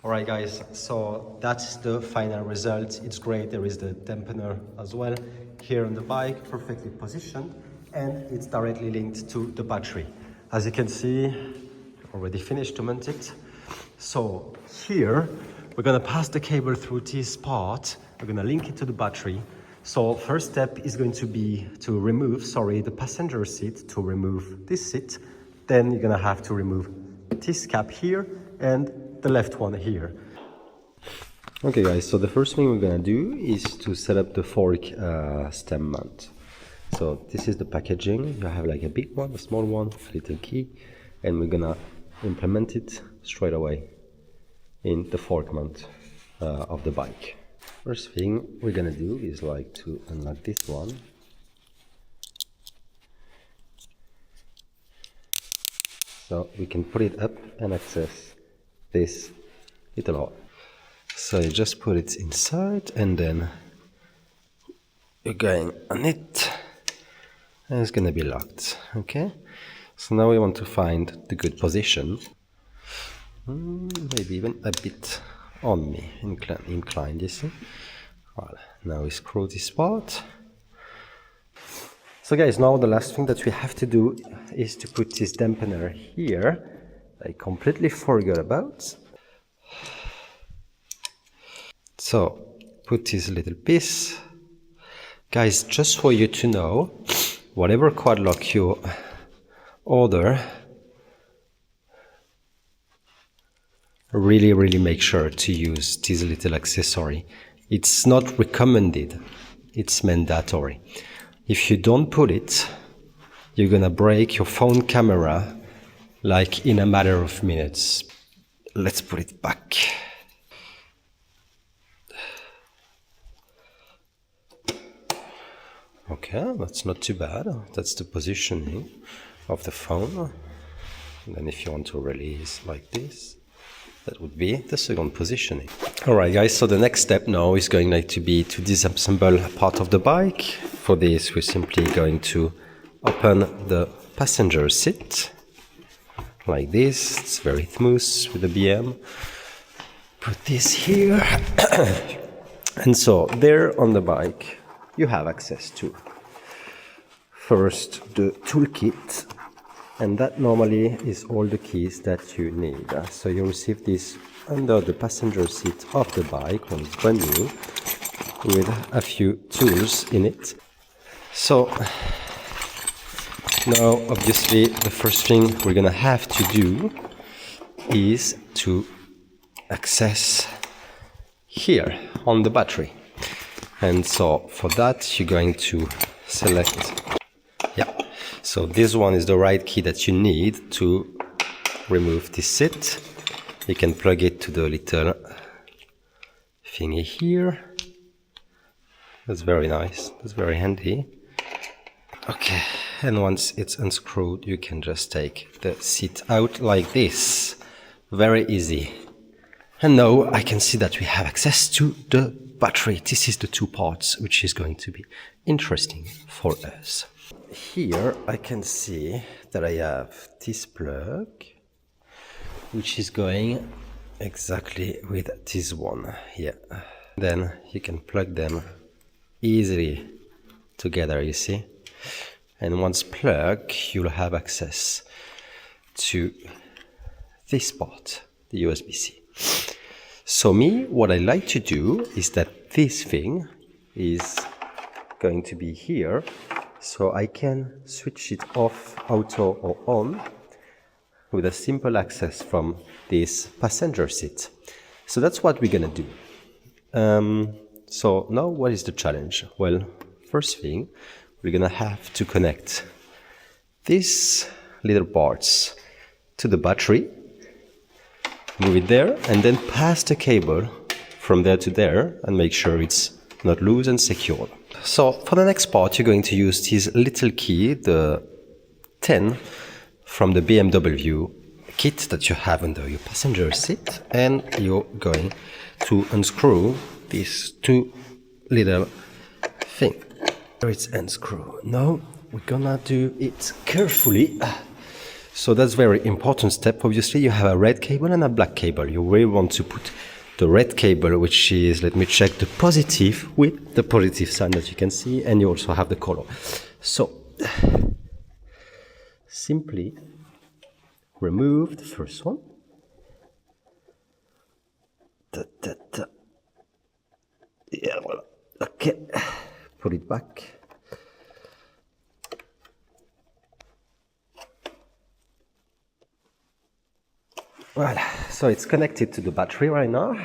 Alright guys, so that's the final result. It's great. There is the dampener as well here on the bike, perfectly positioned, and it's directly linked to the battery. As you can see, already finished to mount it. So here, we're gonna pass the cable through this part. We're gonna link it to the battery. So first step is going to be to remove, the passenger seat, to remove this seat. Then you're gonna have to remove this cap here and the left one here. Okay guys, so the first thing we're gonna do is to set up the fork stem mount. So this is the packaging. You have like a big one, a small one, a little key, and we're gonna implement it straight away in the fork mount of the bike. First thing we're gonna do is like to unlock this one. So we can put it up and access this little hole. So you just put it inside and then you're going on it and it's gonna be locked. Okay, so now we want to find the good position, maybe even a bit on me, inclined, you see. Well, now we screw this part. So guys, now the last thing that we have to do is to put this dampener here. I completely forgot about. So put this little piece. Guys, just for you to know, whatever quad lock you order, really make sure to use this little accessory. It's not recommended, it's mandatory. If you don't put it, you're gonna break your phone camera like in a matter of minutes. Let's put it back. Okay, that's not too bad. That's the positioning of the phone. And then if you want to release like this, that would be the second positioning. Alright guys, so the next step now is going to be to disassemble part of the bike. For this, we're simply going to open the passenger seat like this. It's very smooth with the BM. Put this here. And so there on the bike, you have access to first the toolkit. And that normally is all the keys that you need. So you receive this under the passenger seat of the bike when it's brand new, with a few tools in it. So now obviously the first thing we're gonna have to do is to access here on the battery. And so for that you're going to select, so this one is the right key that you need to remove this seat. You can plug it to the little thingy here. That's very nice, that's very handy. Okay, and once it's unscrewed, you can just take the seat out like this. Very easy. And now I can see that we have access to the battery. This is the two parts, which is going to be interesting for us. Here I can see that I have this plug, which is going exactly with this one here. Then you can plug them easily together, you see. And once plugged, you'll have access to this part, the USB-C. So what I like to do is that this thing is going to be here, so I can switch it off, auto or on, with a simple access from this passenger seat. So that's what we're gonna do. So now what is the challenge? Well, first thing, we're gonna have to connect these little parts to the battery, move it there, and then pass the cable from there to there and make sure it's not loose and secure. So for the next part, you're going to use this little key, the 10 from the BMW kit that you have under your passenger seat, and you're going to unscrew these two little things. There it's unscrew. Now we're gonna do it carefully. So that's very important step. Obviously, you have a red cable and a black cable. You really want to put the red cable, which is, let me check, the positive with the positive sign that you can see, and you also have the color. So, simply remove the first one. Yeah, well, okay, put it back. Well, so it's connected to the battery right now.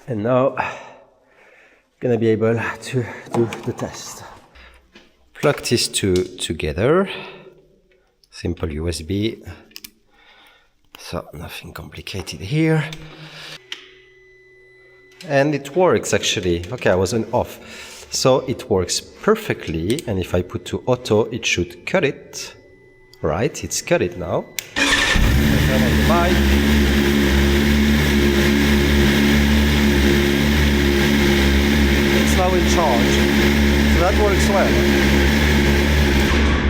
And now, gonna be able to do the test. Plug these two together. Simple USB. So, nothing complicated here. And it works actually. Okay, I wasn't off. So it works perfectly. And if I put to auto, it should cut it. Right, it's cut it now. Turn on the bike. It's now in charge. So that works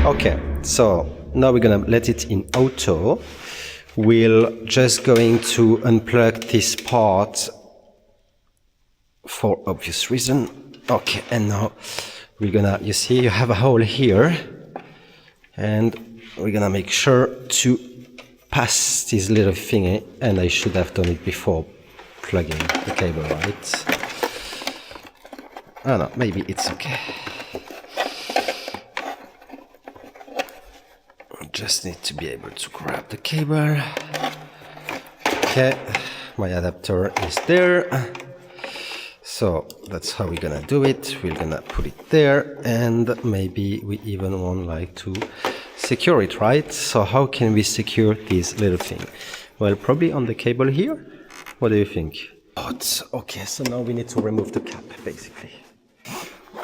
well. Okay, so now we're gonna let it in auto. We're just going to unplug this part for obvious reason. Okay, and now we're gonna, you see, you have a hole here, and we're gonna make sure to pass this little thingy, and I should have done it before plugging the cable, right? Oh no, maybe it's okay. I just need to be able to grab the cable. Okay, my adapter is there. So that's how we're gonna do it. We're gonna put it there, and maybe we even want like to secure it, right? So how can we secure this little thing? Well, probably on the cable here. What do you think? Okay, so now we need to remove the cap, basically.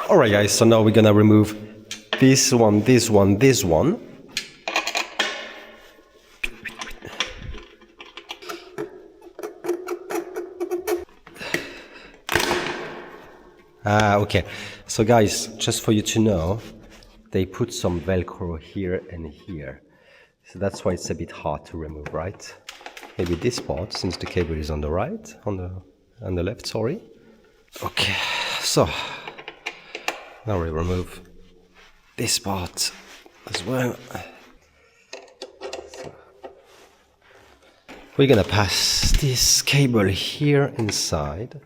Alright guys, so now we're gonna remove this one, this one, this one. Okay, so guys, just for you to know, they put some Velcro here and here. So that's why it's a bit hard to remove, right? Maybe this part, since the cable is on the right, on the left, sorry. Okay, so now we remove this part as well. So we're gonna pass this cable here inside.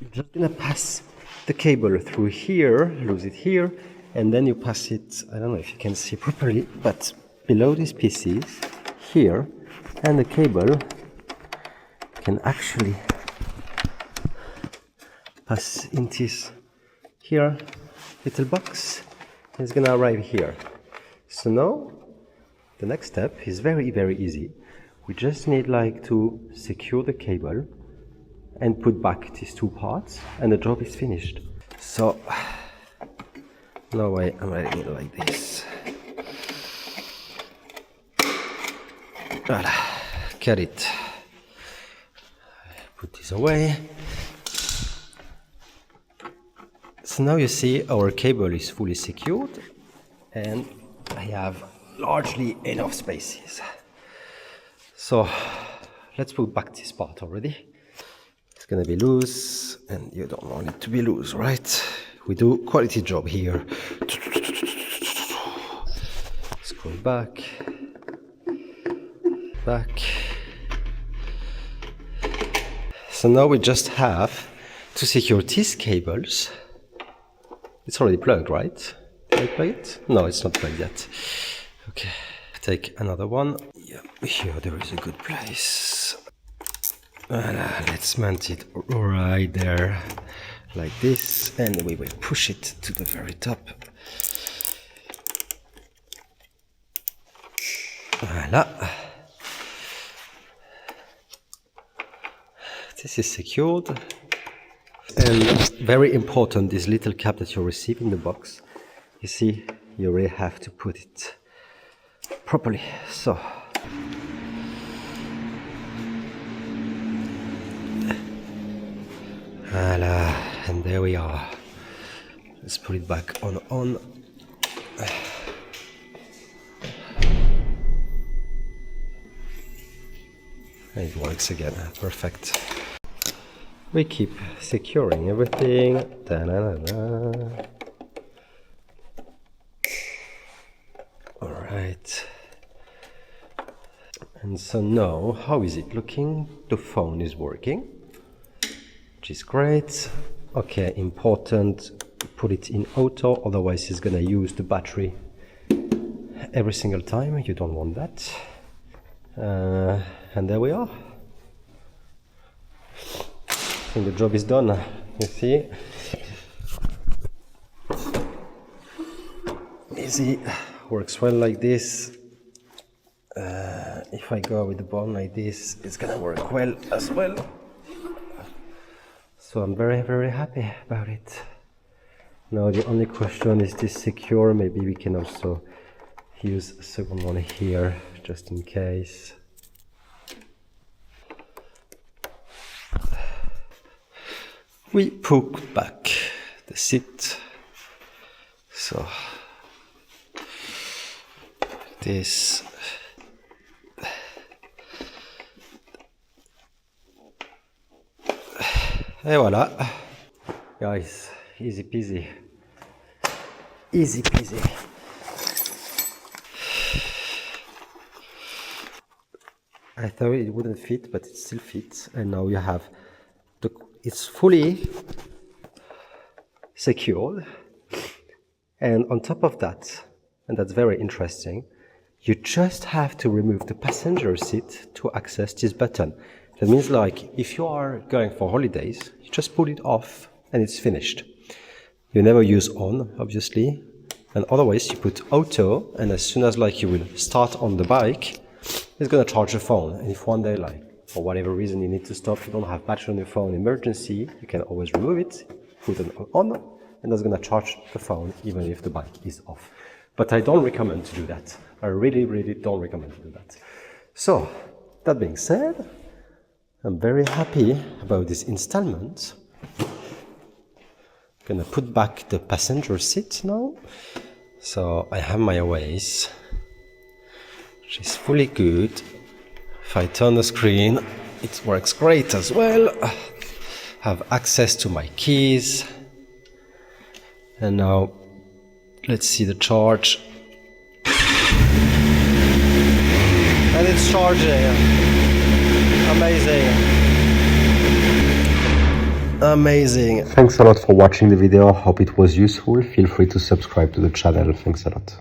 You're just gonna pass the cable through here, lose it here, and then you pass it, I don't know if you can see properly, but below these pieces here, and the cable can actually pass into this here little box. It's gonna arrive here. So now the next step is very, very easy. We just need like to secure the cable and put back these two parts, and the job is finished. So no way, I'm writing it like this. Voilà, cut it. Put this away. So now you see our cable is fully secured, and I have largely enough spaces. So let's put back this part already. It's gonna be loose, and you don't want it to be loose, right? We do quality job here. Screw back, back. So now we just have to secure these cables. It's already plugged, right? Did I plug it? No, it's not plugged yet. Okay, take another one. Yeah, here there is a good place. Let's mount it right there, like this, and we will push it to the very top. Voila. This is secured. And very important, this little cap that you receive in the box, you see, you really have to put it properly. So voila, and there we are. Let's put it back on. And it works again. Perfect. We keep securing everything. Da-na-na-na. All right. And so now, how is it looking? The phone is working, which is great. Okay, important, put it in auto, otherwise it's gonna use the battery every single time. You don't want that. And there we are. I think the job is done, you see. Easy, works well like this. If I go with the bond like this, it's gonna work well as well. So I'm very, very happy about it. Now the only question is this secure. Maybe we can also use a second one here, just in case. We put back the seat. So this. Et voilà. Guys, easy peasy. Easy peasy. I thought it wouldn't fit, but it still fits. And now you have it's fully secured. And on top of that, and that's very interesting, you just have to remove the passenger seat to access this button. That means, like, if you are going for holidays, you just pull it off and it's finished. You never use on, obviously, and otherwise you put auto, and as soon as, like, you will start on the bike, it's gonna charge the phone. And if one day, like, for whatever reason you need to stop, you don't have battery on your phone, emergency, you can always remove it, put it on, and that's gonna charge the phone even if the bike is off. But I don't recommend to do that. I really, really don't recommend to do that. So, that being said, I'm very happy about this installment. I'm gonna put back the passenger seat now. So I have my Waze, which is fully good. If I turn the screen, it works great as well. Have access to my keys. And now let's see the charge. And it's charging. Amazing. Amazing. Thanks a lot for watching the video. Hope it was useful. Feel free to subscribe to the channel. Thanks a lot.